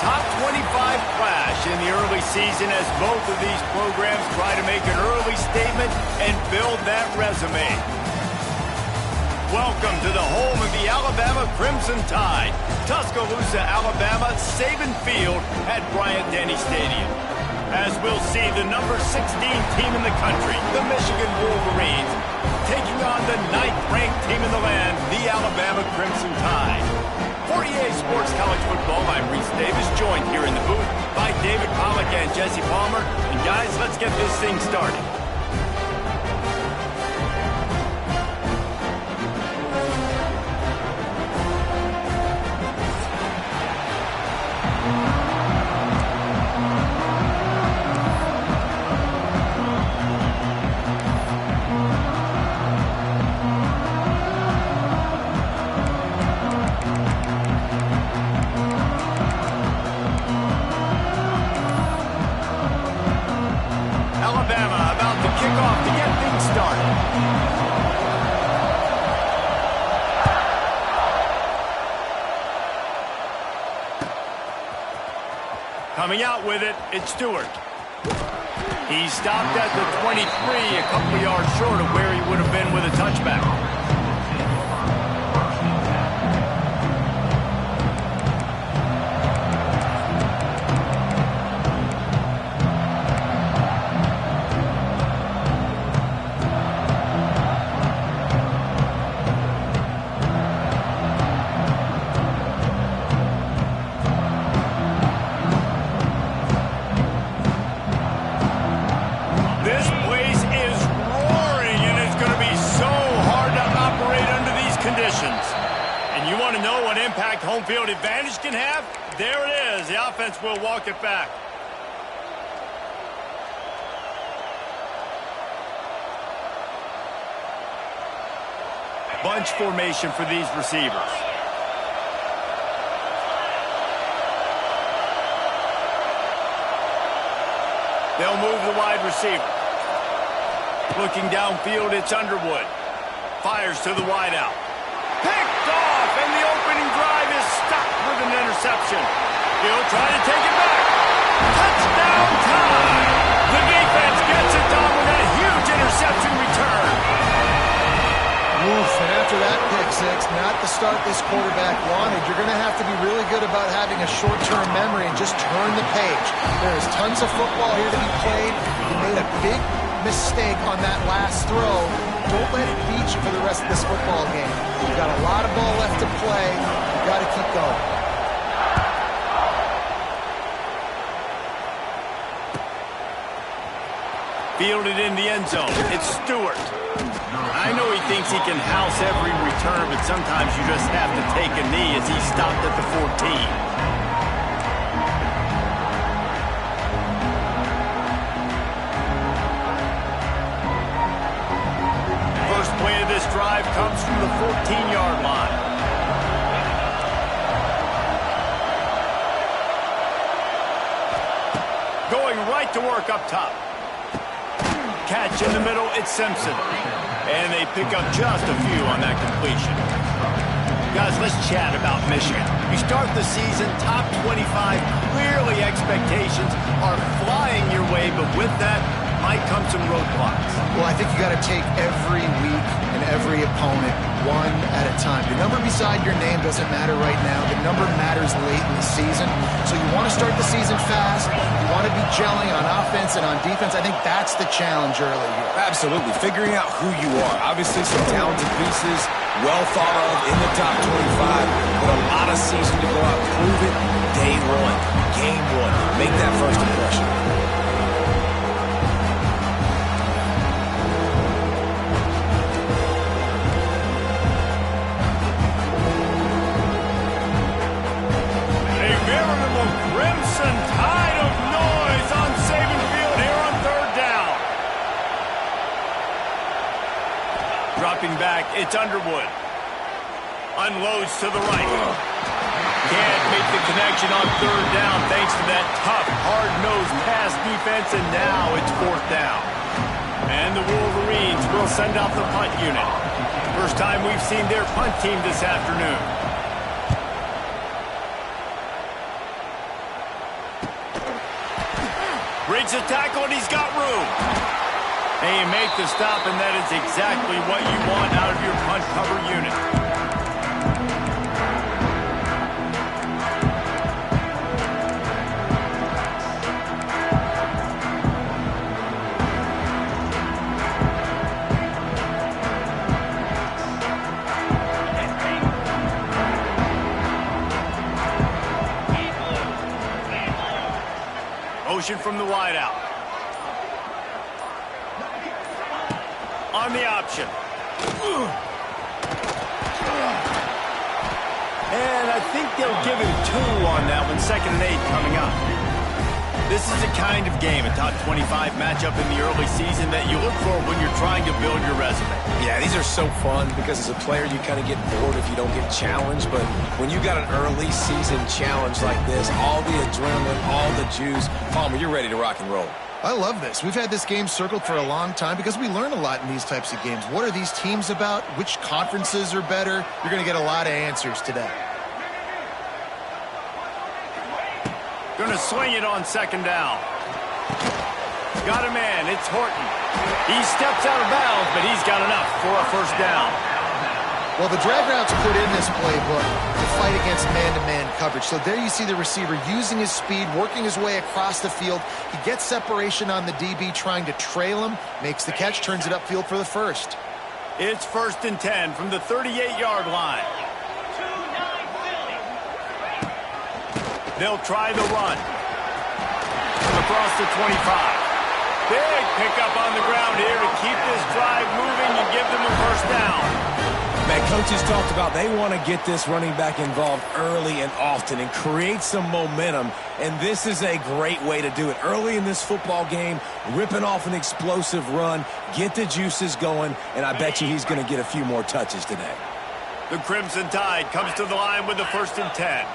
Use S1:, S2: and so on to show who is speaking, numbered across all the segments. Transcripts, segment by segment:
S1: top 25 clash in the early season as both of these programs try to make an early statement and build that resume. Welcome to the home of the Alabama Crimson Tide, Tuscaloosa, Alabama, Saban Field at Bryant-Denny Stadium. As we'll see the number 16 team in the country, the Michigan Wolverines, taking on the 9th-ranked team in the land, the Alabama Crimson Tide. For EA Sports College Football, I'm Reese Davis, joined here in the booth by David Pollack and Jesse Palmer. And guys, let's get this thing started. Coming out with it, it's Stewart. He stopped at the 23, a couple yards short of where he would have been with a touchback. Home field advantage can have. There it is. The offense will walk it back. Bunch formation for these receivers. They'll move the wide receiver. Looking downfield, it's Underwood. Fires to the wideout. Picked off, and the opening drive is stopped with an interception. He'll try to take it back. Touchdown time! The defense gets it done with that huge interception return.
S2: Oof, and after that pick six, not the start this quarterback wanted. You're going to have to be really good about having a short-term memory and just turn the page. There is tons of football here to be played. You made a big mistake on that last throw. Don't let it beat you for the rest of this football game. You've got a lot of ball left to play. You've got to keep going.
S1: Fielded in the end zone. It's Stewart. I know he thinks he can house every return, but sometimes you just have to take a knee as he stopped at the 14. This drive comes from the 14-yard line. Going right to work up top. Catch in the middle, it's Simpson. And they pick up just a few on that completion. Guys, let's chat about Michigan. You start the season top 25. Clearly expectations are flying your way, but with that might come some roadblocks.
S2: Well, I think you got to take every week and every opponent one at a time. The number beside your name doesn't matter right now. The number matters late in the season. So you want to start the season fast. You want to be gelling on offense and on defense. I think that's the challenge early here.
S3: Absolutely. Figuring out who you are. Obviously some talented pieces, well thought of in the top 25, but a lot of season to go out. Prove it day one, game one. Make that first impression.
S1: Crimson Tide of noise on Saban Field here on third down. Dropping back, it's Underwood. Unloads to the right. Can't make the connection on third down thanks to that tough, hard-nosed pass defense, and now it's fourth down. And the Wolverines will send out the punt unit. First time we've seen their punt team this afternoon. Breaks the tackle, and he's got room. And you make the stop, and that is exactly what you want out of your punt cover unit. Motion from the wideout. On the option. And I think they'll give him 2 on that one. 2nd and 8 coming up. This is the kind of game, a top 25 matchup in the early season that you look for when you're trying to build your resume.
S3: Yeah, these are so fun because as a player you kind of get bored if you don't get challenged, but when you got an early season challenge like this, all the adrenaline, all the juice, Palmer, you're ready to rock and roll.
S2: I love this. We've had this game circled for a long time because we learn a lot in these types of games. What are these teams about? Which conferences are better? You're going to get a lot of answers today.
S1: Going to swing it on 2nd down. Got a man. It's Horton. He steps out of bounds, but he's got enough for a 1st down.
S2: Well, the drag route's put in this playbook to fight against man-to-man coverage. So there you see the receiver using his speed, working his way across the field. He gets separation on the DB, trying to trail him, makes the catch, turns it upfield for the 1st.
S1: It's 1st and 10 from the 38-yard line. They'll try the run. Across the 25. Big pickup on the ground here to keep this drive moving and give them a 1st down.
S3: Man, coaches talked about they want to get this running back involved early and often and create some momentum, and this is a great way to do it. Early in this football game, ripping off an explosive run, get the juices going, and I bet you he's going to get a few more touches today.
S1: The Crimson Tide comes to the line with the 1st and 10.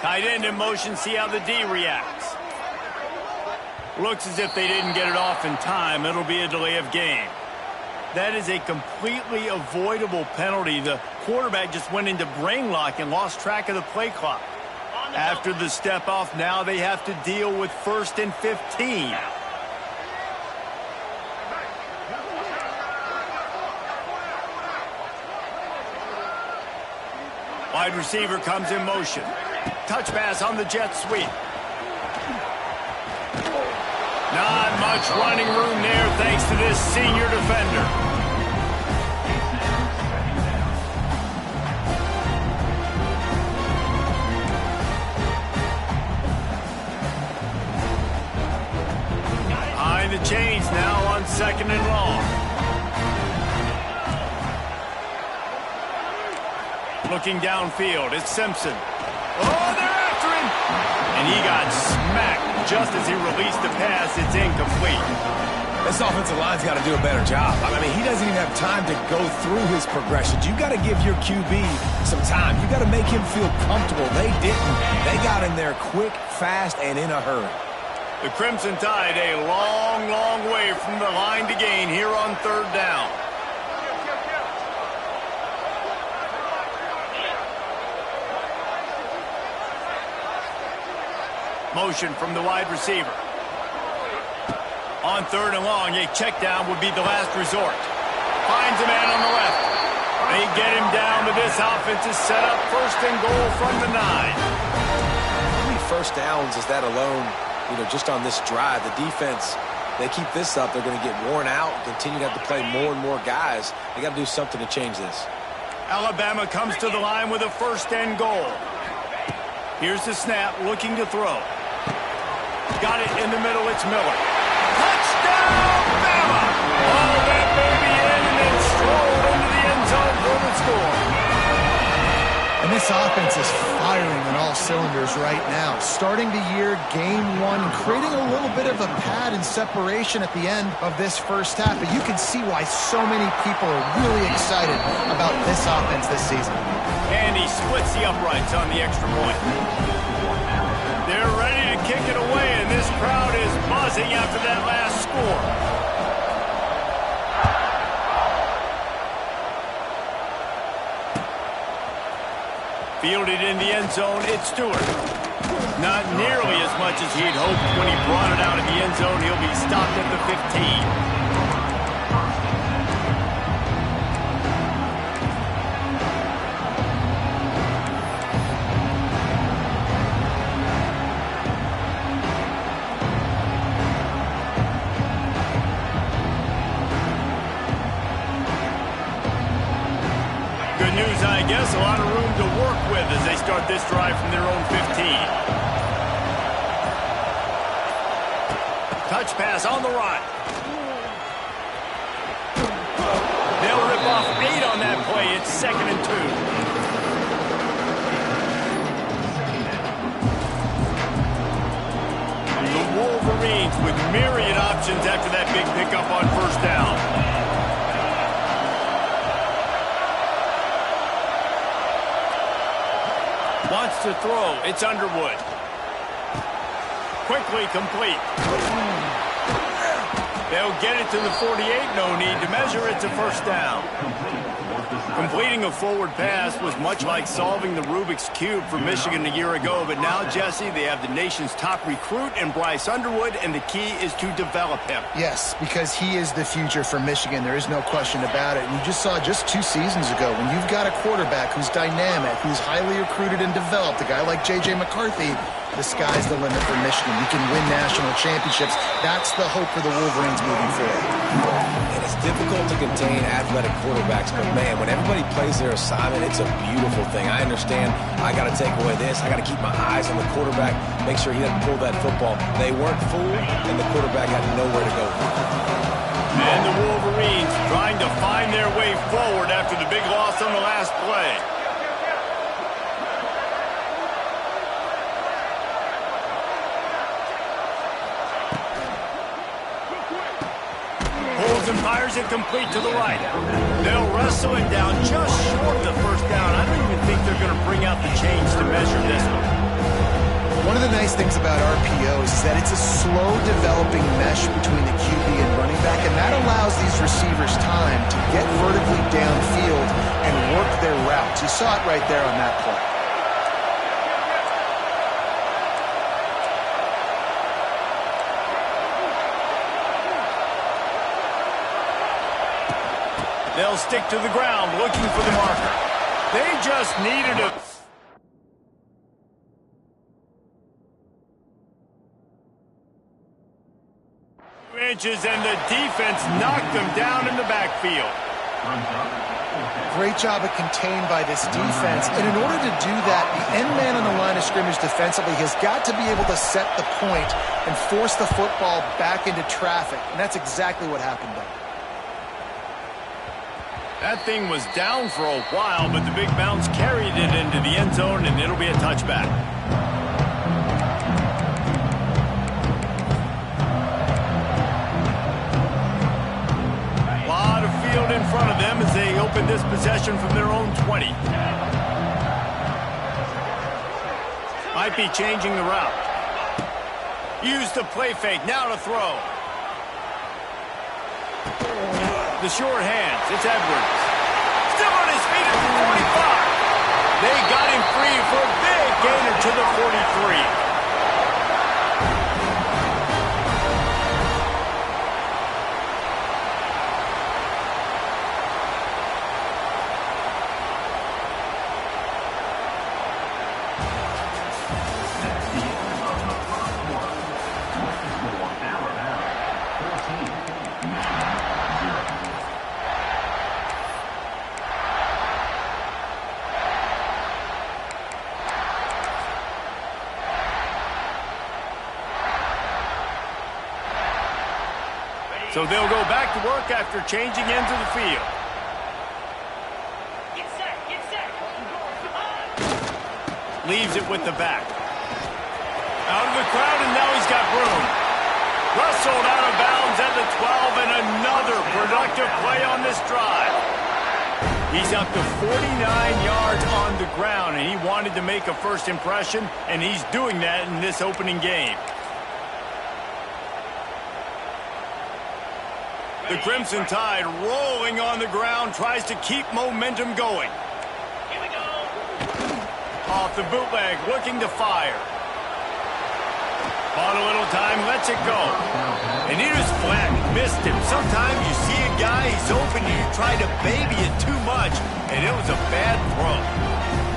S1: Tight end in motion, see how the D reacts. Looks as if they didn't get it off in time. It'll be a delay of game. That is a completely avoidable penalty. The quarterback just went into brain lock and lost track of the play clock. After the step off, now they have to deal with 1st and 15. Wide receiver comes in motion. Touch pass on the jet sweep. Not much running room there thanks to this senior defender. Behind the chains now on 2nd and long. Looking downfield, it's Simpson. Oh, they're after him! And he got smacked just as he released the pass. It's incomplete.
S3: This offensive line's got to do a better job. I mean, he doesn't even have time to go through his progressions. You got to give your QB some time. You got to make him feel comfortable. They didn't. They got in there quick, fast, and in a hurry.
S1: The Crimson Tide a long, long way from the line to gain here on 3rd down. Motion from the wide receiver. On 3rd and long, a check down would be the last resort. Finds a man on the left. They get him down to this offense is set up 1st and goal from the 9.
S3: How many 1st downs is that alone, just on this drive? The defense, they keep this up, they're going to get worn out, continue to have to play more and more guys. They got to do something to change this.
S1: Alabama comes to the line with a 1st and goal. Here's the snap, looking to throw. Got it in the middle, it's Miller. Touchdown, Bama! Oh, that baby in and then strolled into the end zone for the score.
S2: And this offense is firing on all cylinders right now. Starting the year, game one, creating a little bit of a pad and separation at the end of this first half. But you can see why so many people are really excited about this offense this season.
S1: And he splits the uprights on the extra point. They're ready to kick it away, and this crowd is buzzing after that last score. Fielded in the end zone, it's Stewart. Not nearly as much as he'd hoped when he brought it out in the end zone. He'll be stopped at the 15. I guess a lot of room to work with as they start this drive from their own 15. Touch pass on the right. They'll rip off 8 on that play. It's 2nd and 2. The Wolverines with myriad options after that big pickup on first down. Wants to throw. It's Underwood. Quickly complete. They'll get it to the 48. No need to measure. It's a first down. Completing a forward pass was much like solving the Rubik's Cube for Michigan a year ago. But now, Jesse, they have the nation's top recruit in Bryce Underwood, and the key is to develop him.
S2: Yes, because he is the future for Michigan. There is no question about it. And you just saw just 2 seasons ago, when you've got a quarterback who's dynamic, who's highly recruited and developed, a guy like J.J. McCarthy, the sky's the limit for Michigan. You can win national championships. That's the hope for the Wolverines moving forward.
S3: And it's difficult to contain athletic quarterbacks, but man, when everybody plays their assignment, it's a beautiful thing. I understand I got to take away this. I got to keep my eyes on the quarterback, make sure he doesn't pull that football. They weren't fooled, and the quarterback had nowhere to go.
S1: And the Wolverines trying to find their way forward after the big loss on the last play. And fires it complete to the right. They'll wrestle it down just short of the first down. I don't even think they're going to bring out the chains to measure this one.
S2: One of the nice things about RPOs is that it's a slow developing mesh between the QB and running back, and that allows these receivers time to get vertically downfield and work their routes. You saw it right there on that play.
S1: They'll stick to the ground, looking for the marker. They just needed a... inches, and the defense knocked them down in the backfield.
S2: Great job of contained by this defense. And in order to do that, the end man on the line of scrimmage defensively has got to be able to set the point and force the football back into traffic. And that's exactly what happened there.
S1: That thing was down for a while, but the big bounce carried it into the end zone, and it'll be a touchback. A lot of field in front of them as they open this possession from their own 20. Might be changing the route. Use the play fake, now to throw. The short hands, it's Edwards. Still on his feet at the 45. They got him free for a big gainer to the 43. So they'll go back to work after changing into the field. Leaves it with the back. Out of the crowd, and now he's got room. Wrestled out of bounds at the 12, and another productive play on this drive. He's up to 49 yards on the ground, and he wanted to make a first impression, and he's doing that in this opening game. The Crimson Tide rolling on the ground, tries to keep momentum going.
S4: Here we go.
S1: Off the bootleg, looking to fire. Bought a little time, lets it go. And he just flat missed him. Sometimes you see a guy, he's open, and you try to baby it too much, and it was a bad throw.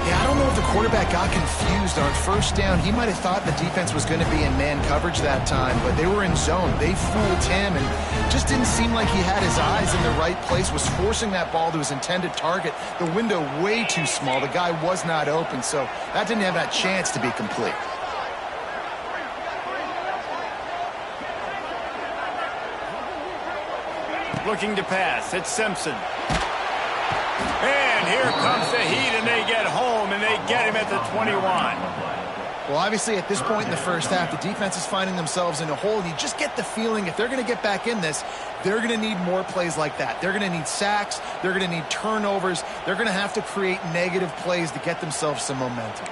S2: Yeah, I don't know if the quarterback got confused on first down. He might have thought the defense was going to be in man coverage that time, but they were in zone. They fooled him, and just didn't seem like he had his eyes in the right place, was forcing that ball to his intended target. The window way too small. The guy was not open, so that didn't have that chance to be complete.
S1: Looking to pass, it's Simpson. And here comes the heat, and they get home, and they get him at the 21.
S2: Well, obviously, at this point in the first half, the defense is finding themselves in a hole. You just get the feeling if they're going to get back in this, they're going to need more plays like that. They're going to need sacks. They're going to need turnovers. They're going to have to create negative plays to get themselves some momentum.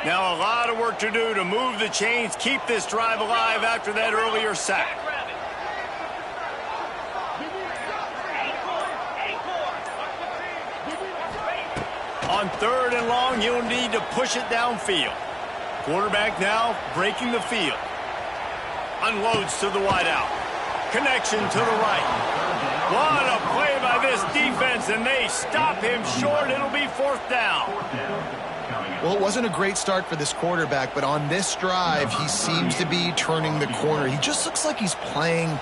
S1: Now a lot of work to do to move the chains, keep this drive alive after that earlier sack. On 3rd and long, he'll need to push it downfield. Quarterback now breaking the field. Unloads to the wideout. Connection to the right. What a play by this defense, and they stop him short. It'll be 4th down.
S2: Well, it wasn't a great start for this quarterback, but on this drive, he seems to be turning the corner. He just looks like he's playing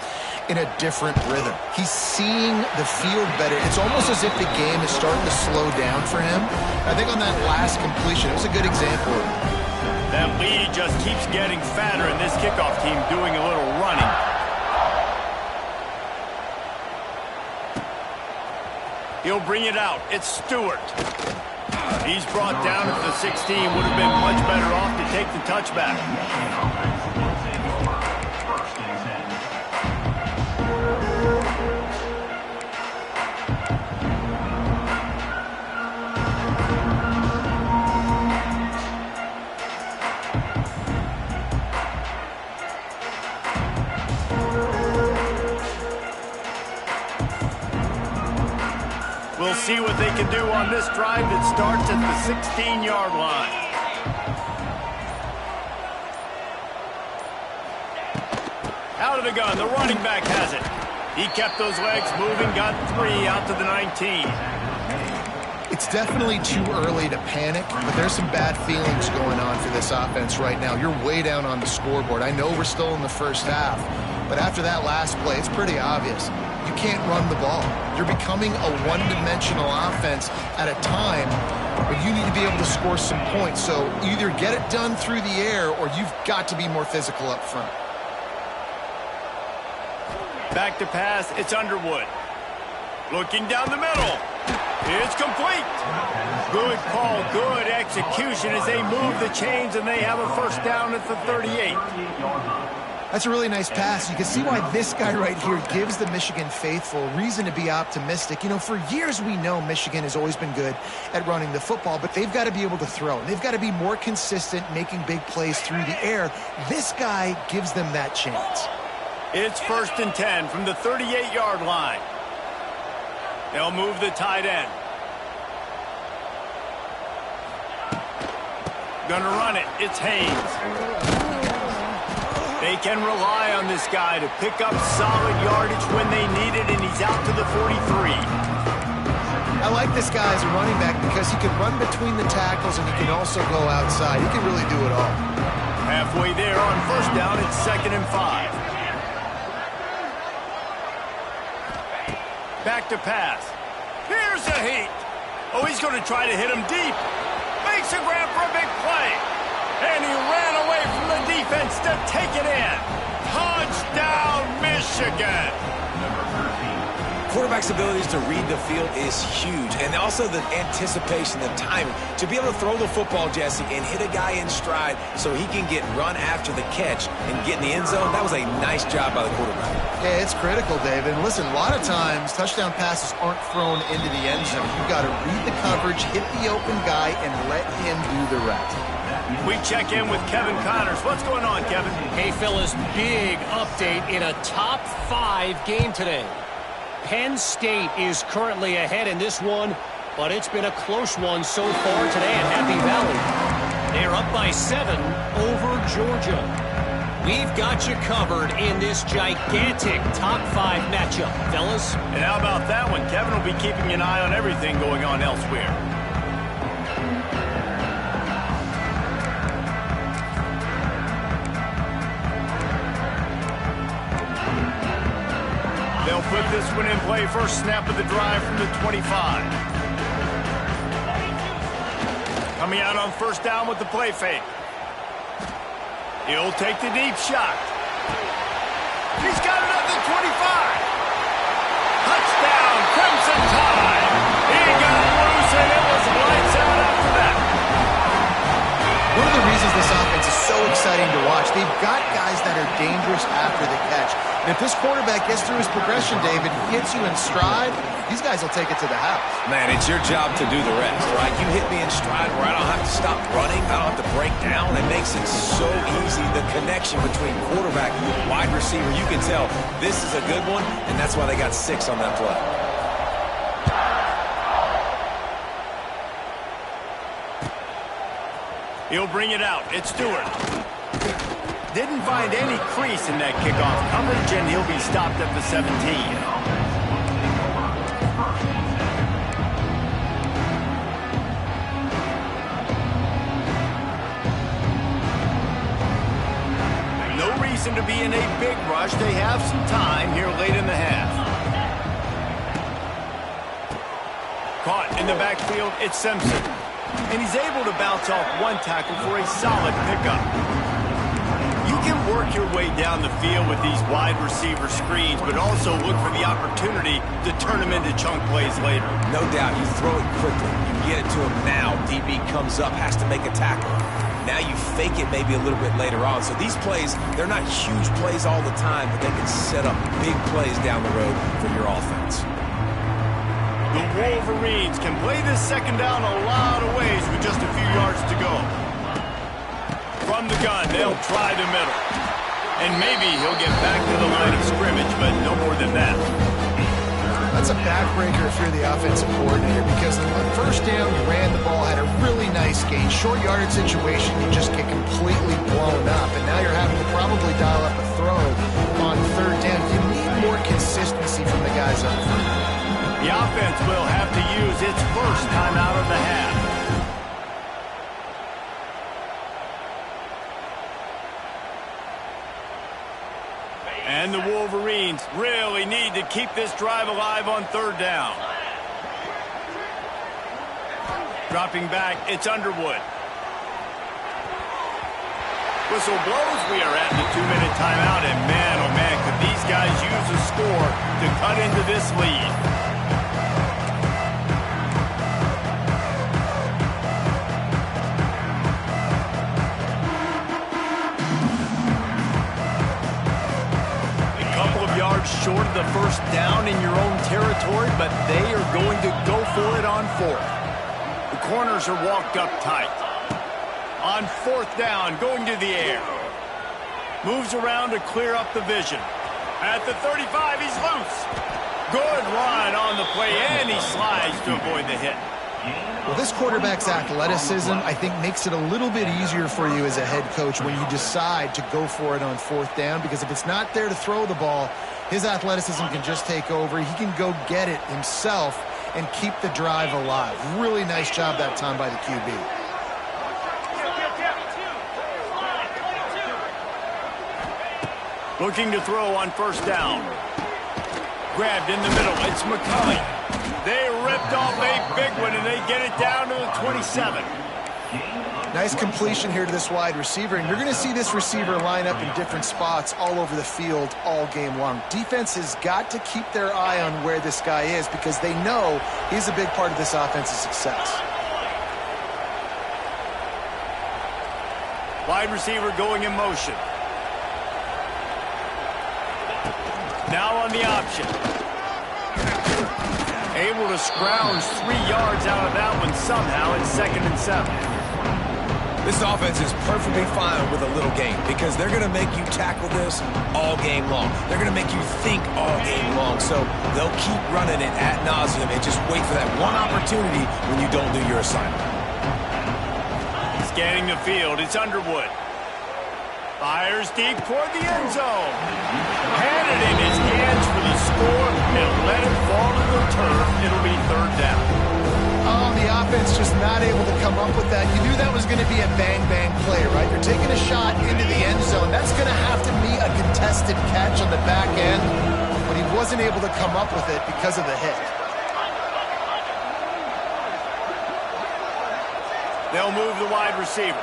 S2: in a different rhythm. He's seeing the field better. It's almost as if the game is starting to slow down for him. I think on that last completion, it was a good example of it.
S1: That lead just keeps getting fatter, and this kickoff team doing a little running. He'll bring it out. It's Stewart. He's brought down at the 16. Would have been much better off to take the touchback. We'll see what they can do on this drive that starts at the 16-yard line. Out of the gun, the running back has it. He kept those legs moving, got 3 out to the 19.
S2: It's definitely too early to panic, but there's some bad feelings going on for this offense right now. You're way down on the scoreboard. I know we're still in the first half, but after that last play, it's pretty obvious. You can't run the ball. You're becoming a one-dimensional offense at a time where you need to be able to score some points. So either get it done through the air or you've got to be more physical up front.
S1: Back to pass, it's Underwood. Looking down the middle. It's complete. Good call, good execution as they move the chains, and they have a first down at the 38.
S2: That's a really nice pass. You can see why this guy right here gives the Michigan faithful reason to be optimistic. You know, for years we know Michigan has always been good at running the football, but they've got to be able to throw. And they've got to be more consistent making big plays through the air. This guy gives them that chance.
S1: It's 1st and 10 from the 38-yard line. They'll move the tight end. Gonna run it. It's Haynes. They can rely on this guy to pick up solid yardage when they need it, and he's out to the 43.
S2: I like this guy as a running back because he can run between the tackles and he can also go outside. He can really do it all.
S1: Halfway there on first down, it's 2nd and 5. Back to pass. Here's the heat. Oh, he's going to try to hit him deep. Makes a grab for a big play. And he ran away from the defense to take it in. Touchdown, Michigan!
S3: Quarterback's abilities to read the field is huge, and also the anticipation, the timing. To be able to throw the football, Jesse, and hit a guy in stride so he can get run after the catch and get in the end zone, that was a nice job by the quarterback.
S2: Yeah, it's critical, David. And listen, a lot of times touchdown passes aren't thrown into the end zone. You've got to read the coverage, hit the open guy, and let him do the rest.
S1: We check in with Kevin Connors. What's going on, Kevin?
S4: Hey, fellas, big update in a top 5 game today. Penn State is currently ahead in this one, but it's been a close one so far today at Happy Valley. They're up by 7 over Georgia. We've got you covered in this gigantic top 5 matchup, fellas.
S1: And how about that one? Kevin will be keeping an eye on everything going on elsewhere. They'll put this one in play. First snap of the drive from the 25. Coming out on first down with the play fake. He'll take the deep shot. He's got it at the 25. Touchdown, Crimson Tide. He got loose and it was lights out after that.
S2: One of the reasons this offense is so exciting to watch, they've got guys that are dangerous after the catch. And if this quarterback gets through his progression, David, hits you in stride, these guys will take it to the house.
S3: Man, it's your job to do the rest, right? You hit me in stride where I don't have to stop running. I don't have to break down. It makes it so easy. The connection between quarterback and wide receiver, you can tell this is a good one, and that's why they got 6 on that play.
S1: He'll bring it out. It's Stewart. Didn't find any crease in that kickoff coverage, and he'll be stopped at the 17. No reason to be in a big rush. They have some time here late in the half. Caught in the backfield, it's Simpson. And he's able to bounce off one tackle for a solid pickup. You can work your way down the field with these wide receiver screens, but also look for the opportunity to turn them into chunk plays later.
S3: No doubt, you throw it quickly. You get it to him now. DB comes up, has to make a tackle. Now you fake it maybe a little bit later on. So these plays, they're not huge plays all the time, but they can set up big plays down the road for your offense.
S1: The Wolverines can play this second down a lot of ways with just a few yards to go. From the gun, they'll try the middle. And maybe he'll get back to the line of scrimmage, but no more than that.
S2: That's a backbreaker if you're the offensive coordinator, because on first down, you ran the ball, had a really nice gain. Short yardage situation, you just get completely blown up. And now you're having to probably dial up a throw on third down. You need more consistency from the guys up front.
S1: The offense will have to use its first time out of the half. And the Wolverines really need to keep this drive alive on third down. Dropping back, it's Underwood. Whistle blows, we are at the 2-minute timeout, and man, oh man, could these guys use a score to cut into this lead. Short of the first down in your own territory, but they are going to go for it on fourth. The corners are walked up tight. On fourth down, going to the air. Moves around to clear up the vision. At the 35, he's loose. Good run on the play, and he slides to avoid the hit.
S2: Well, this quarterback's athleticism, I think, makes it a little bit easier for you as a head coach when you decide to go for it on fourth down, because if it's not there to throw the ball, his athleticism can just take over. He can go get it himself and keep the drive alive. Really nice job that time by the QB.
S1: Looking to throw on first down. Grabbed in the middle. It's McCulley. They ripped off a big one, and they get it down to the 27.
S2: Nice completion here to this wide receiver, and you're going to see this receiver line up in different spots all over the field all game long. Defense has got to keep their eye on where this guy is because they know he's a big part of this offense's success.
S1: Wide receiver going in motion. Now on the option. Able to scrounge 3 yards out of that one somehow. It's 2nd and 7.
S3: This offense is perfectly fine with a little game because they're going to make you tackle this all game long. They're going to make you think all game long. So they'll keep running it ad nauseum and just wait for that one opportunity when you don't do your assignment.
S1: Scanning the field, it's Underwood. Fires deep toward the end zone. Had it in his hands for the score and let it fall to the turf. It'll be 3rd down.
S2: Oh, the offense just not able to come up with that. You knew that was going to be a bang-bang play, right? You're taking a shot into the end zone. That's going to have to be a contested catch on the back end, but he wasn't able to come up with it because of the hit.
S1: They'll move the wide receiver.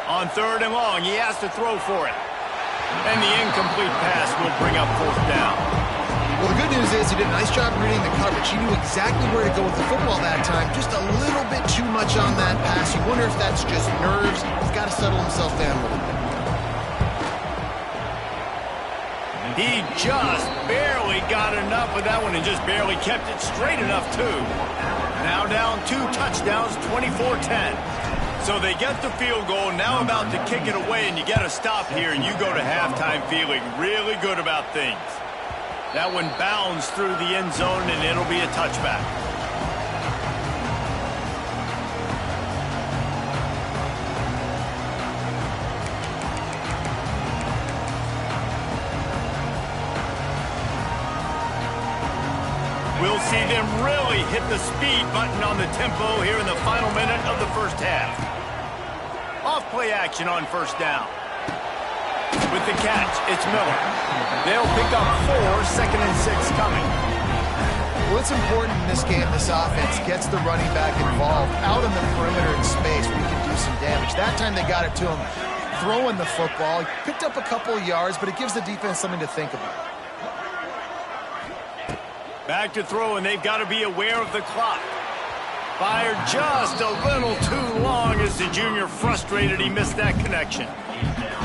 S1: On 3rd and long, he has to throw for it. And the incomplete pass will bring up 4th down.
S2: Well, the good news is he did a nice job reading the coverage. He knew exactly where to go with the football that time. Just a little bit too much on that pass. You wonder if that's just nerves. He's got to settle himself down a little bit.
S1: He just barely got enough with that one and just barely kept it straight enough, too. Now down 2 touchdowns, 24-10. So they get the field goal, now about to kick it away, and you got to stop here, and you go to halftime feeling really good about things. That one bounds through the end zone, and it'll be a touchback. We'll see them really hit the speed button on the tempo here in the final minute of the first half. Off-play action on 1st down. With the catch, it's Miller. They'll pick up 4, 2nd and 6 coming.
S2: Well, it's important in this game this offense gets the running back involved out on the perimeter in space where he can do some damage. That time they got it to him throwing the football. He picked up a couple of yards, but it gives the defense something to think about.
S1: Back to throw, and they've got to be aware of the clock. Fired just a little too long as the junior frustrated he missed that connection.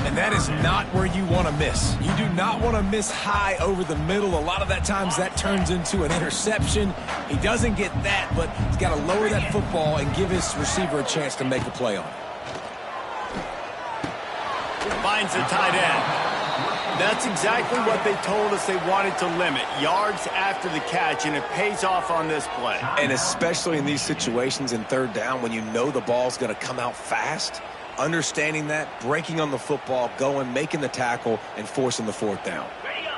S3: And that is not where you want to miss. You do not want to miss high over the middle. A lot of that times that turns into an interception. He doesn't get that, but he's got to lower that football and give his receiver a chance to make a play on it.
S1: Finds the tight end. That's exactly what they told us they wanted to limit. Yards after the catch, and it pays off on this play.
S3: And especially in these situations in 3rd down when you know the ball's going to come out fast, understanding that, breaking on the football, going, making the tackle, and forcing the 4th down.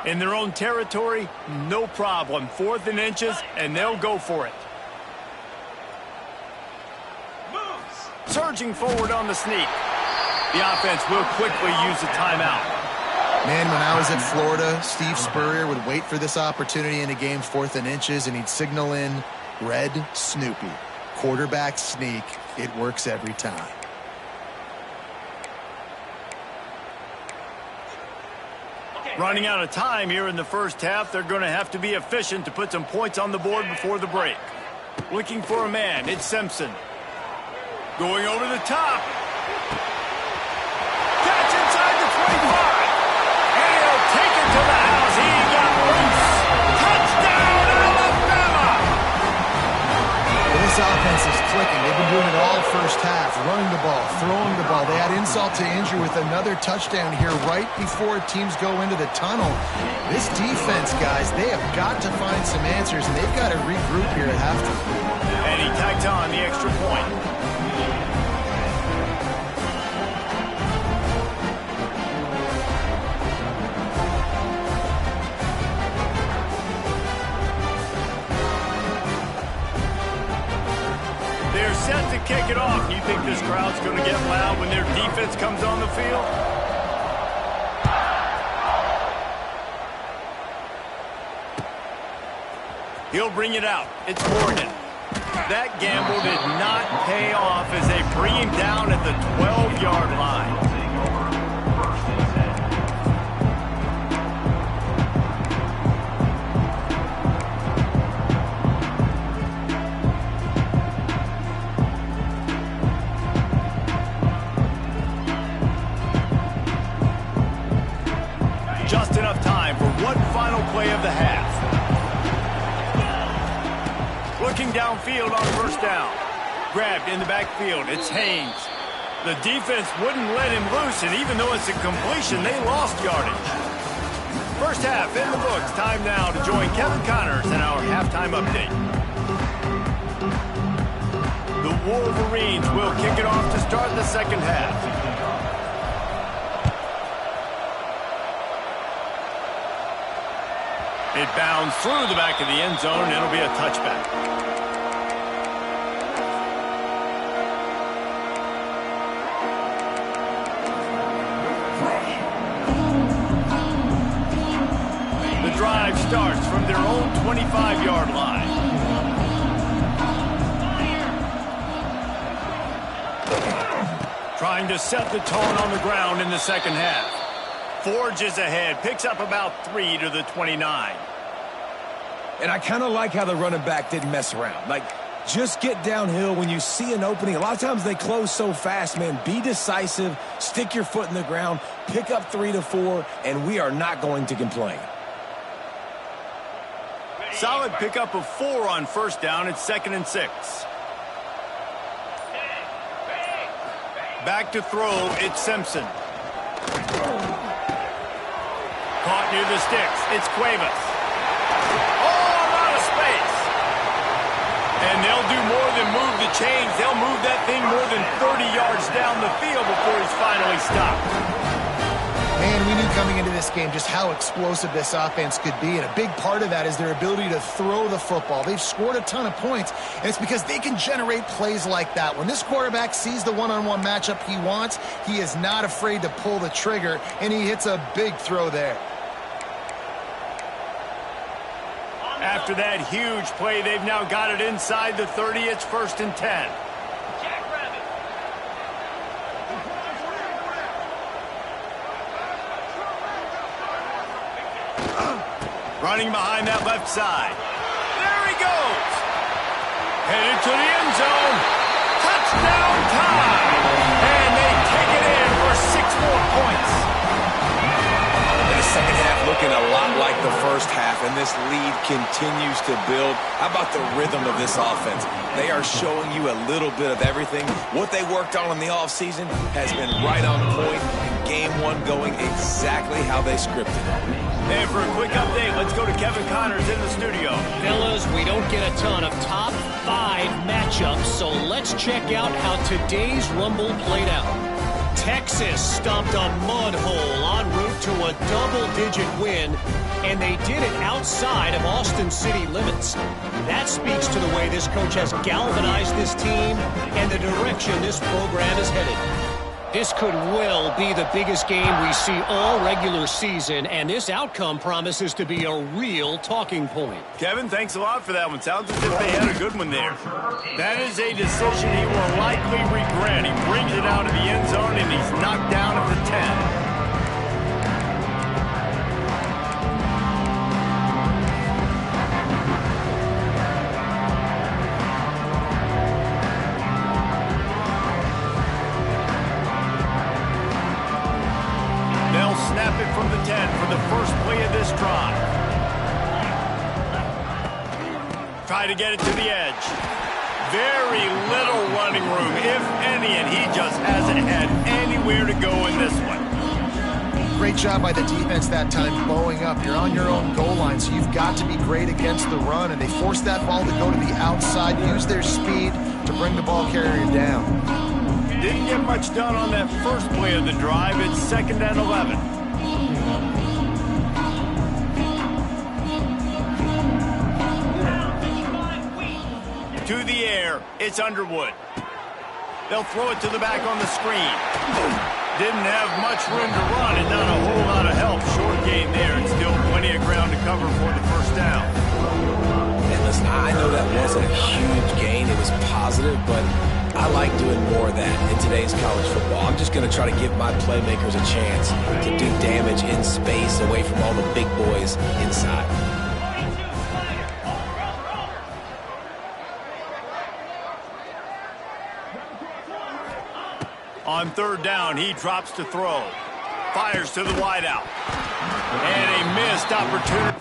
S1: In their own territory, no problem. 4th and inches, and they'll go for it. Surging forward on the sneak. The offense will quickly use a timeout.
S2: Man, when I was at Florida, Steve Spurrier would wait for this opportunity in a game 4th and inches, and he'd signal in Red Snoopy. Quarterback sneak. It works every time.
S1: Running out of time here in the first half. They're going to have to be efficient to put some points on the board before the break. Looking for a man. It's Simpson. Going over the top. Catch inside the 25. And he'll take it to the house. He got loose. Touchdown, Alabama!
S2: Well, this offense is clicking. They've been doing it all first half. Running the ball, throwing the ball. They had insult to injury with another touchdown here right before teams go into the tunnel. This defense, guys, they have got to find some answers, and they've got to regroup here at halftime.
S1: And he tacked on the extra point. They're set to kick it off. You think this crowd's going to get loud when their defense comes on the field? He'll bring it out. It's Morgan. That gamble did not pay off as they bring him down at the 12-yard line. Just enough time for one final play of the half. Looking downfield on first down. Grabbed in the backfield. It's Haynes. The defense wouldn't let him loose, and even though it's a completion, they lost yardage. First half in the books. Time now to join Kevin Connors in our halftime update. The Wolverines will kick it off to start the second half. It bounds through the back of the end zone, and it'll be a touchback. The drive starts from their own 25-yard line. Trying to set the tone on the ground in the second half. Forges ahead, picks up about 3 to the 29.
S3: And I kind of like how the running back didn't mess around. Like, just get downhill when you see an opening. A lot of times they close so fast, man. Be decisive, stick your foot in the ground, pick up 3 to 4, and we are not going to complain.
S1: Solid pickup of 4 on first down. It's 2nd and 6. Back to throw, it's Simpson. Caught near the sticks. It's Cuevas. Oh, a lot of space. And they'll do more than move the chains. They'll move that thing more than 30 yards down the field before he's finally stopped.
S2: Man, we knew coming into this game just how explosive this offense could be, and a big part of that is their ability to throw the football. They've scored a ton of points, and it's because they can generate plays like that. When this quarterback sees the one-on-one matchup he wants, he is not afraid to pull the trigger, and he hits a big throw there.
S1: After that huge play, they've now got it inside the 30. It's 1st and 10. Running behind that left side. There he goes. Headed to the end zone. Touchdown time. And they take it in for 6 more points.
S3: The second half looking a lot like the first half, and this lead continues to build. How about the rhythm of this offense? They are showing you a little bit of everything. What they worked on in the offseason has been right on point, and game one going exactly how they scripted.
S1: And for a quick update, let's go to Kevin Connors in the studio.
S4: Fellas, we don't get a ton of top 5 matchups, so let's check out how today's Rumble played out. Texas stomped a mud hole en route to a double-digit win, and they did it outside of Austin city limits. That speaks to the way this coach has galvanized this team and the direction this program is headed. This could well be the biggest game we see all regular season, and this outcome promises to be a real talking point.
S1: Kevin, thanks a lot for that one. Sounds as if they had a good one there. That is a decision he will likely regret. He brings it out of the end zone, and he's knocked down at the 10. Snap it from the 10 for the first play of this drive. Try to get it to the edge. Very little running room, if any, and he just hasn't had anywhere to go in this one.
S2: Great job by the defense that time, bowing up. You're on your own goal line, so you've got to be great against the run, and they forced that ball to go to the outside, use their speed to bring the ball carrier down.
S1: Didn't get much done on that first play of the drive. It's 2nd and 11. To the air, it's Underwood. They'll throw it to the back on the screen. Didn't have much room to run and not a whole lot of help. Short gain there and still plenty of ground to cover for the first down.
S3: And listen, I know that wasn't a huge gain. It was positive, but I like doing more of that in today's college football. I'm just going to try to give my playmakers a chance to do damage in space away from all the big boys inside.
S1: On third down, he drops to throw. Fires to the wideout. And a missed opportunity.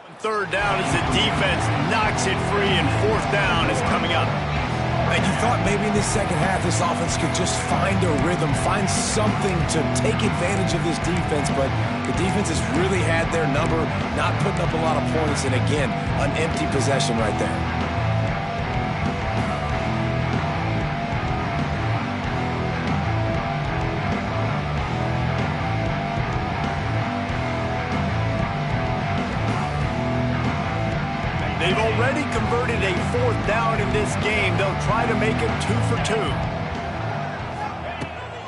S1: On third down as the defense knocks it free, and fourth down is coming up.
S3: And you thought maybe in this second half this offense could just find a rhythm, find something to take advantage of this defense, but the defense has really had their number, not putting up a lot of points, and again, an empty possession right there.
S1: They've already converted a fourth down in this game. They'll try to make it 2 for 2.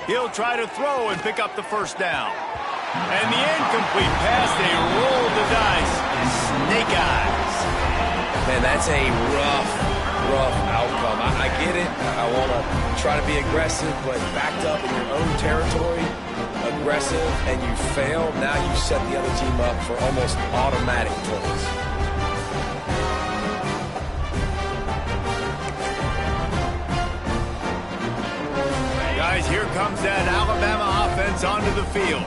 S1: He'll try to throw and pick up the first down. And the incomplete pass, they roll the dice. Snake eyes.
S3: Man, that's a rough outcome. I get it. I want to try to be aggressive, but backed up in your own territory, aggressive, and you fail. Now you set the other team up for almost automatic points.
S1: Guys, here comes that Alabama offense onto the field.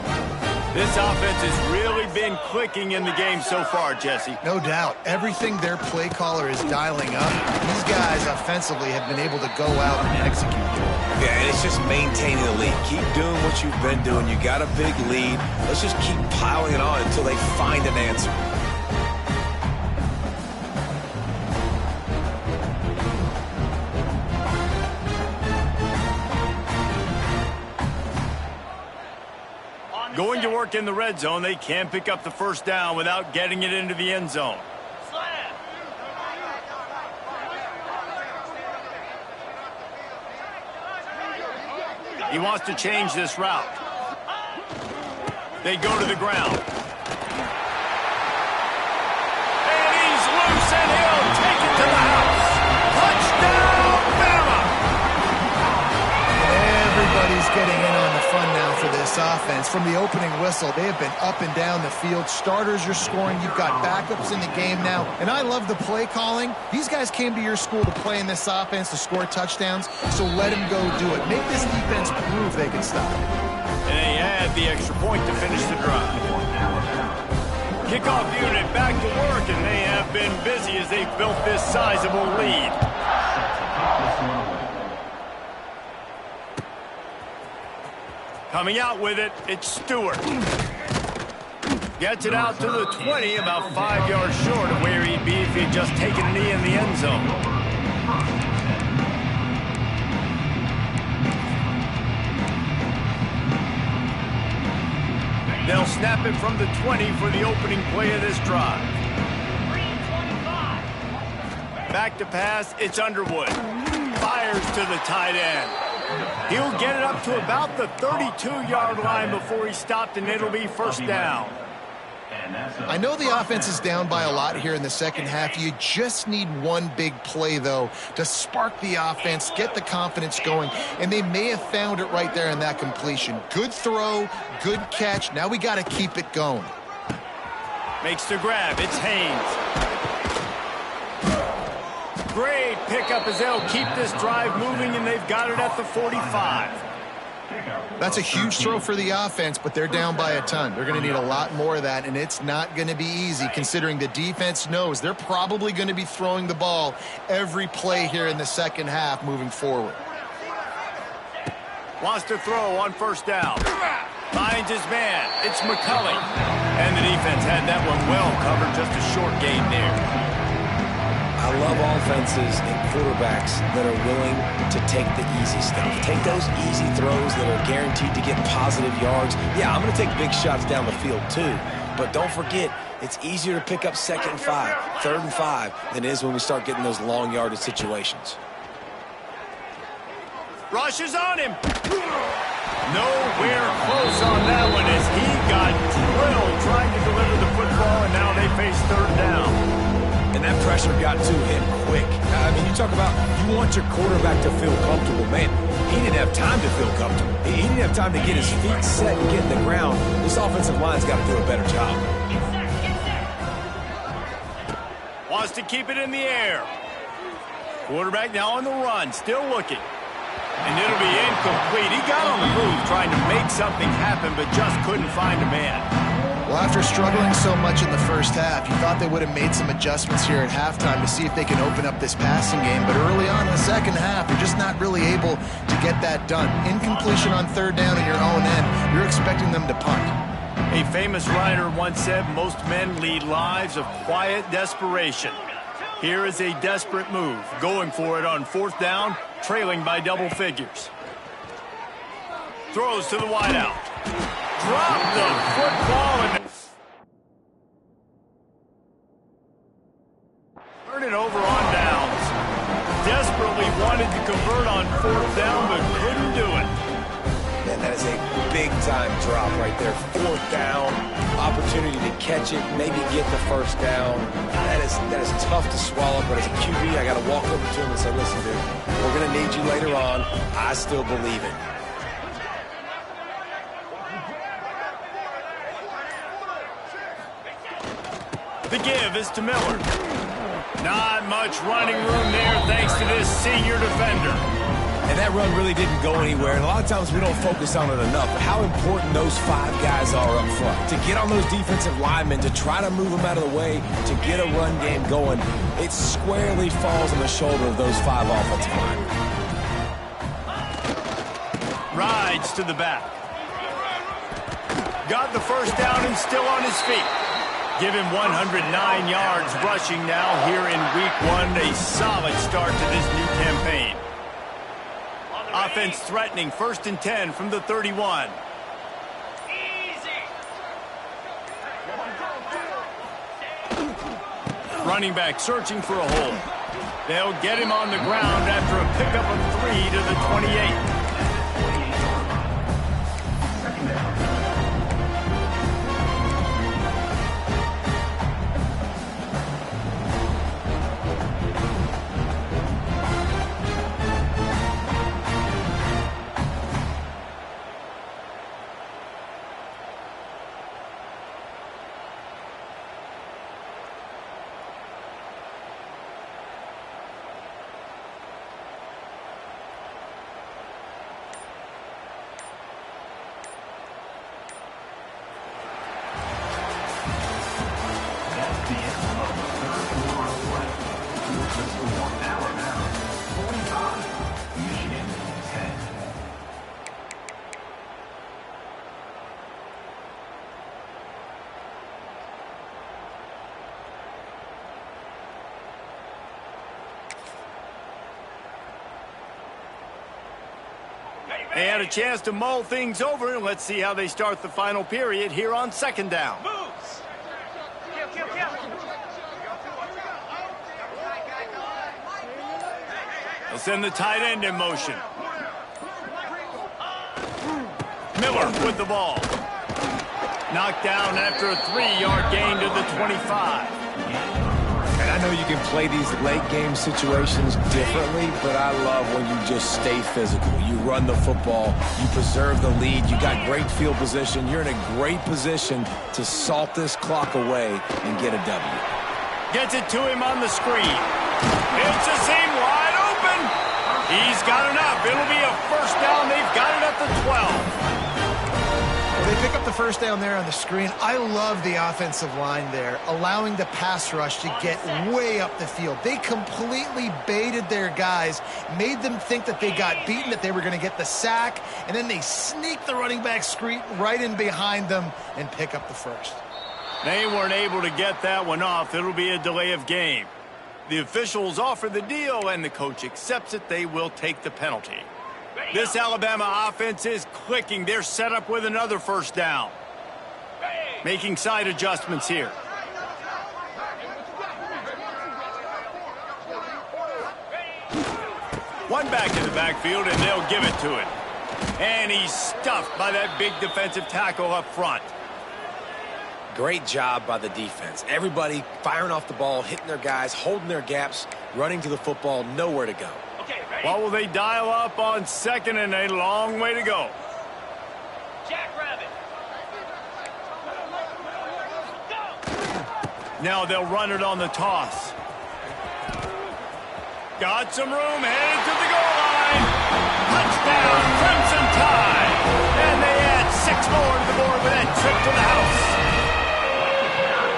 S1: This offense has really been clicking in the game so far, Jesse.
S2: No doubt. Everything their play caller is dialing up, these guys offensively have been able to go out and execute.
S3: Yeah, and it's just maintaining the lead. Keep doing what you've been doing. You got a big lead. Let's just keep piling it on until they find an answer.
S1: Going to work in the red zone, they can't pick up the first down without getting it into the end zone. He wants to change this route. They go to the ground. And he's loose, and he'll take it to the house. Touchdown, Bama!
S2: Everybody's getting in on the fun now for this offense. From the opening whistle, they have been up and down the field. Starters are scoring. You've got backups in the game now. And I love the play calling. These guys came to your school to play in this offense to score touchdowns, so let them go do it. Make this defense prove they can stop it.
S1: And they add the extra point to finish the drive. Kickoff unit back to work, and they have been busy as they've built this sizable lead. Coming out with it, it's Stewart. Gets it out to the 20, about 5 yards short of where he'd be if he'd just taken a knee in the end zone. They'll snap it from the 20 for the opening play of this drive. Back to pass, it's Underwood. Fires to the tight end. He'll get it up to about the 32-yard line before he's stopped, and it'll be first down.
S2: I know the offense is down by a lot here in the second half. You just need one big play, though, to spark the offense, get the confidence going, and they may have found it right there in that completion. Good throw, good catch. Now we got to keep it going.
S1: Makes the grab. It's Haynes. Great pickup as they'll keep this drive moving, and they've got it at the 45.
S2: That's a huge throw for the offense, but they're down by a ton. They're going to need a lot more of that, and it's not going to be easy considering the defense knows they're probably going to be throwing the ball every play here in the second half moving forward.
S1: Wants to throw on first down. Finds his man. It's McCulley. And the defense had that one well covered. Just a short gain there.
S3: I love offenses and quarterbacks that are willing to take the easy stuff. Take those easy throws that are guaranteed to get positive yards. Yeah, I'm going to take big shots down the field too. But don't forget, it's easier to pick up 2nd and 5, 3rd and 5 than it is when we start getting those long yardage situations.
S1: Rushes on him. Nowhere close on that one as he got drilled trying to deliver the football, and now they face third down.
S3: And that pressure got to him quick. I mean, you talk about you want your quarterback to feel comfortable. Man, he didn't have time to feel comfortable. He didn't have time to get his feet set and get in the ground. This offensive line's got to do a better job.
S1: Wants to keep it in the air. Quarterback now on the run, still looking. And it'll be incomplete. He got on the move trying to make something happen, but just couldn't find a man.
S2: Well, after struggling so much in the first half, you thought they would have made some adjustments here at halftime to see if they can open up this passing game. But early on in the second half, you're just not really able to get that done. Incompletion on third down in your own end, you're expecting them to punt.
S1: A famous writer once said, most men lead lives of quiet desperation. Here is a desperate move, going for it on fourth down, trailing by double figures. Throws to the wideout. Drop the football and turn it over on downs. Desperately wanted to convert on fourth down, but couldn't do it.
S3: Man, that is a big-time drop right there. Fourth down, opportunity to catch it, maybe get the first down. That is tough to swallow, but as a QB, I got to walk over to him and say, listen, dude, we're going to need you later on. I still believe it.
S1: The give is to Miller. Not much running room there thanks to this senior defender.
S3: And that run really didn't go anywhere, and a lot of times we don't focus on it enough, but how important those five guys are up front. To get on those defensive linemen, to try to move them out of the way, to get a run game going, it squarely falls on the shoulder of those five offensive linemen.
S1: Rides to the back. Got the first down and still on his feet. Give him 109 yards rushing now here in week 1. A solid start to this new campaign. Offense threatening, 1st and 10 from the 31. Running back searching for a hole. They'll get him on the ground after a pickup of 3 to the 28. They had a chance to mull things over, and let's see how they start the final period here on 2nd down. They'll send the tight end in motion. Miller with the ball. Knocked down after a 3-yard gain to the 25.
S3: And I know you can play these late game situations differently, but I love when you just stay physical. You run the football, you preserve the lead, you got great field position, you're in a great position to salt this clock away and get a W.
S1: Gets it to him on the screen. It's a seam wide open. He's got enough. It'll be a first down. They've got it at the 12.
S2: They pick up the first down there on the screen. I love the offensive line there, allowing the pass rush to get way up the field. They completely baited their guys, made them think that they got beaten, that they were going to get the sack, and then they sneak the running back screen right in behind them and pick up the first.
S1: They weren't able to get that one off. It'll be a delay of game. The officials offer the deal, and the coach accepts it. They will take the penalty. This Alabama offense is clicking. They're set up with another first down. Making side adjustments here. One back in the backfield, and they'll give it to him. And he's stuffed by that big defensive tackle up front.
S3: Great job by the defense. Everybody firing off the ball, hitting their guys, holding their gaps, running to the football, nowhere to go.
S1: Okay, ready? What will they dial up on second and a long way to go? Jackrabbit. Now they'll run it on the toss. Got some room, headed to the goal line. Touchdown, Crimson Tide. And they add 6 more to the board with that trip to the house.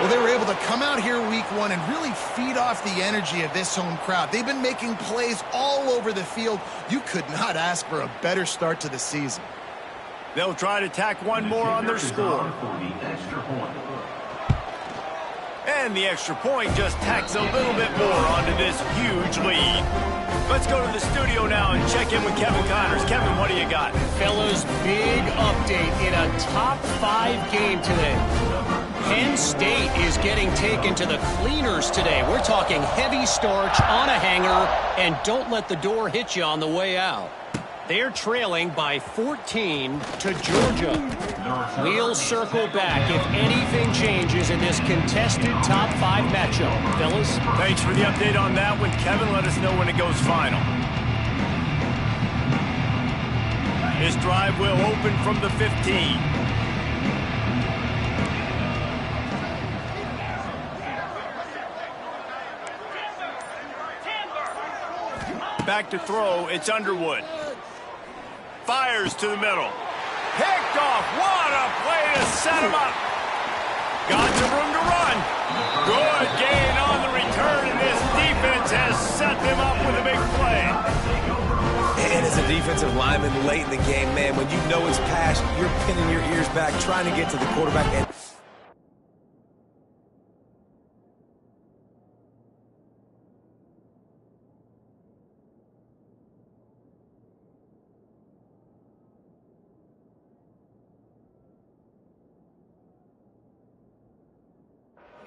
S2: Well, they were able to come out here week 1 and really feed off the energy of this home crowd. They've been making plays all over the field. You could not ask for a better start to the season.
S1: They'll try to tack one more on their score. And the extra point just tacks a little bit more onto this huge lead. Let's go to the studio now and check in with Kevin Connors. Kevin, what do you got?
S4: Fellas, big update in a top 5 game today. Penn State is getting taken to the cleaners today. We're talking heavy starch on a hanger, and don't let the door hit you on the way out. They're trailing by 14 to Georgia. We'll circle back if anything changes in this contested top 5 matchup. Fellas?
S1: Thanks for the update on that one, Kevin. Let us know when it goes final. This drive will open from the 15. Back to throw, it's Underwood. Fires to the middle. Picked off. What a play to set him up. Got some room to run. Good gain on the return, and this defense has set them up with a big play.
S3: And as a defensive lineman late in the game, man, when you know it's past, you're pinning your ears back, trying to get to the quarterback. And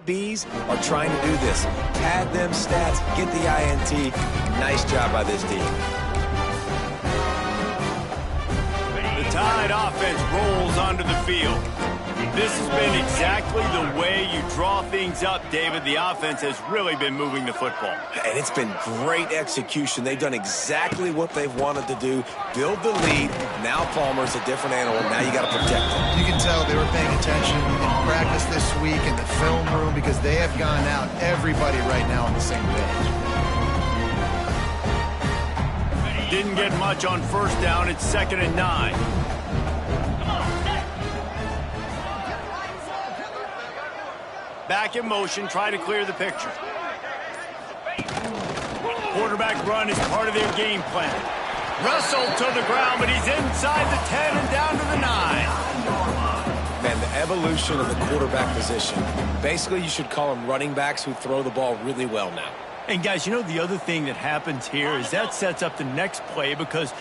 S3: Bees are trying to do this. Pad them stats, get the INT. Nice job by this team.
S1: The Tide offense rolls onto the field. This has been exactly the way you draw things up, David. The offense has really been moving the football.
S3: And it's been great execution. They've done exactly what they've wanted to do. Build the lead. Now Palmer's a different animal. Now you got to protect him.
S2: You can tell they were paying attention in practice this week in the film room because they have gone out, everybody right now on the same page.
S1: Didn't get much on first down. It's 2nd and 9. Back in motion, try to clear the picture. Quarterback run is part of their game plan. Russell to the ground, but he's inside the 10 and down to the 9.
S3: Man, the evolution of the quarterback position. Basically, you should call them running backs who throw the ball really well now.
S1: And guys, you know the other thing that happens here is that sets up the next play because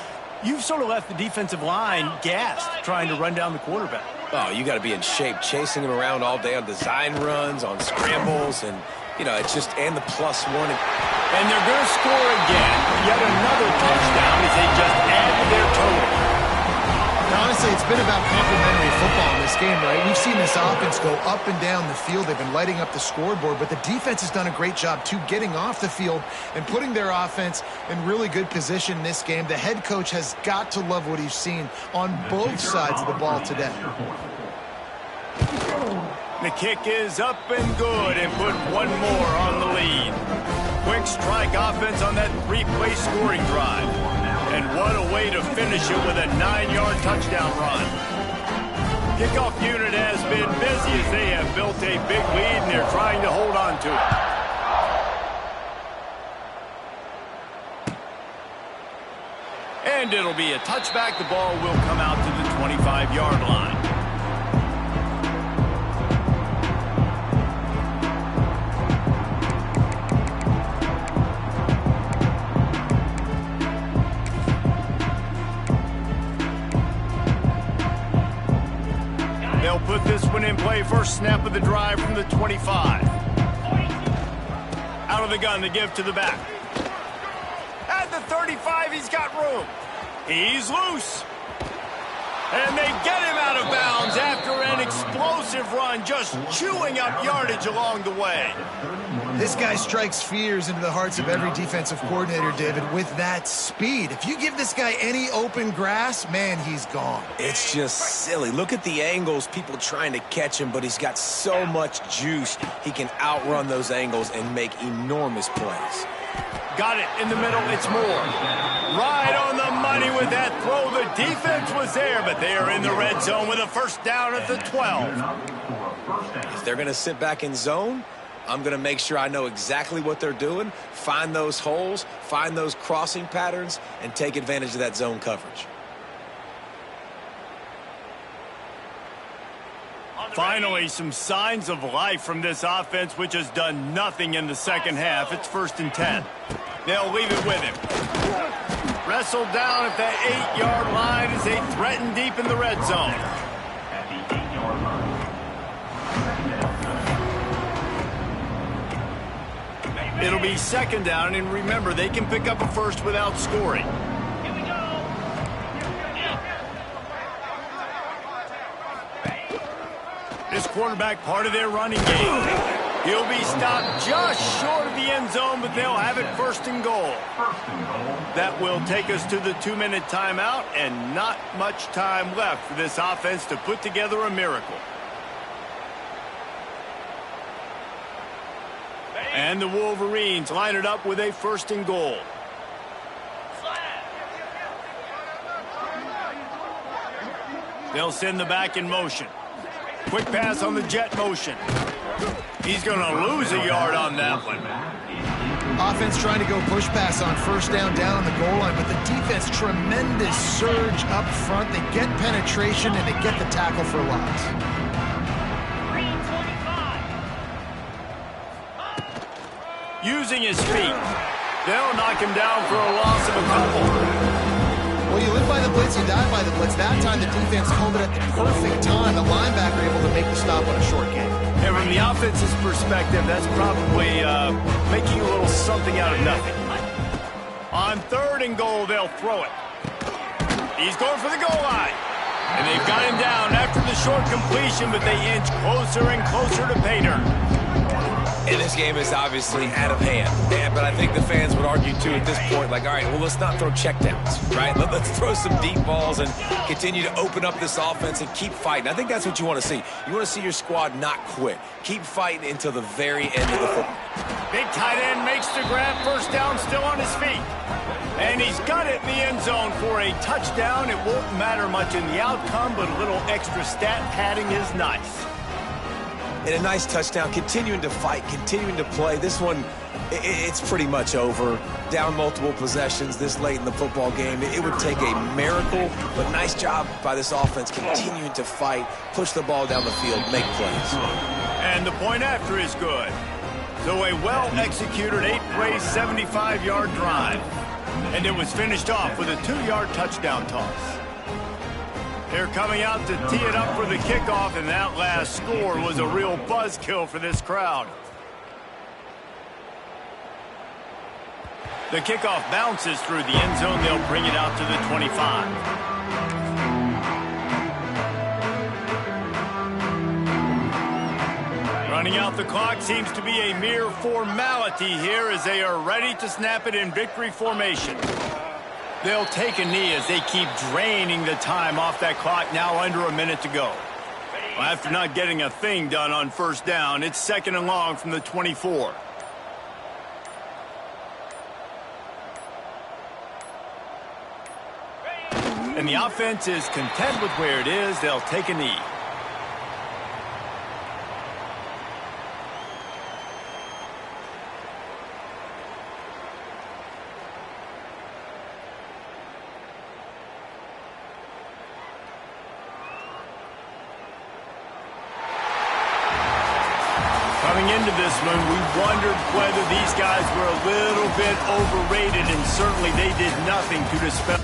S1: you've sort of left the defensive line gassed trying to run down the quarterback.
S3: Oh, you got to be in shape, chasing him around all day on design runs, on scrambles, and, you know, it's just, and the +1.
S1: And they're going to score again. Yet another touchdown as they just add to their total.
S2: Now, honestly, it's been about complementary football in this game, right? We've seen this offense go up and down the field. They've been lighting up the scoreboard, but the defense has done a great job, too, getting off the field and putting their offense in really good position in this game. The head coach has got to love what he's seen on both sides of the ball today.
S1: The kick is up and good and put one more on the lead. Quick strike offense on that 3-play scoring drive. And what a way to finish it with a 9-yard touchdown run. Kickoff unit has been busy as they have built a big lead and they're trying to hold on to it. And it'll be a touchback. The ball will come out to the 25-yard line. They'll put this one in play. First snap of the drive from the 25. Out of the gun, the give to the back. At the 35, he's got room. He's loose. And they get him out of bounds after an explosive explosive run, just chewing up yardage along the way.
S2: This guy strikes fears into the hearts of every defensive coordinator, David, with that speed. If you give this guy any open grass, man, he's gone.
S3: It's just silly. Look at the angles, people trying to catch him, but he's got so much juice. He can outrun those angles and make enormous plays.
S1: Got it in the middle, it's Moore. Right on the money with that throw. The defense was there, but they are in the red zone with a first down at the 12.
S3: If they're going to sit back in zone, I'm going to make sure I know exactly what they're doing, find those holes, find those crossing patterns, and take advantage of that zone coverage.
S1: Finally, some signs of life from this offense, which has done nothing in the second half. It's 1st and 10. They'll leave it with him. Wrestled down at the 8-yard line as they threaten deep in the red zone. It'll be 2nd down, and remember, they can pick up a first without scoring. This quarterback, part of their running game. He'll be stopped just short of the end zone, but they'll have it 1st and goal. That will take us to the 2-minute timeout, and not much time left for this offense to put together a miracle. And the Wolverines line it up with a 1st and goal. They'll send the back in motion. Quick pass on the jet motion. He's going to lose a yard on that one.
S2: Offense trying to go push pass on 1st down on the goal line, but the defense, tremendous surge up front. They get penetration, and they get the tackle for loss.
S1: Using his feet. They'll knock him down for a loss of a couple.
S2: Well, you live by the blitz, you die by the blitz. That time, the defense called it at the perfect time. The linebacker able to make the stop on a short game.
S1: And from the offense's perspective, that's probably making a little something out of nothing. On 3rd and goal, they'll throw it. He's going for the goal line. And they've got him down after the short completion, but they inch closer and closer to pay dirt.
S3: And this game is obviously out of hand. But I think the fans would argue, too, at this point, like, all right, well, let's not throw checkdowns, right? Let's throw some deep balls and continue to open up this offense and keep fighting. I think that's what you want to see. You want to see your squad not quit. Keep fighting until the very end of the football.
S1: Big tight end makes the grab, 1st down, still on his feet. And he's got it in the end zone for a touchdown. It won't matter much in the outcome, but a little extra stat padding is nice.
S3: And a nice touchdown, continuing to fight, continuing to play. This one, it's pretty much over. Down multiple possessions this late in the football game. It would take a miracle, but nice job by this offense continuing to fight, push the ball down the field, make plays.
S1: And the point after is good. So a well-executed 8-play, 75-yard drive. And it was finished off with a 2-yard touchdown toss. They're coming out to tee it up for the kickoff, and that last score was a real buzzkill for this crowd. The kickoff bounces through the end zone. They'll bring it out to the 25. Running out the clock seems to be a mere formality here as they are ready to snap it in victory formation. They'll take a knee as they keep draining the time off that clock, now under a minute to go. Well, after not getting a thing done on 1st down, it's 2nd and long from the 24. And the offense is content with where it is. They'll take a knee. Coming into this one, we wondered whether these guys were a little bit overrated, and certainly they did nothing to dispel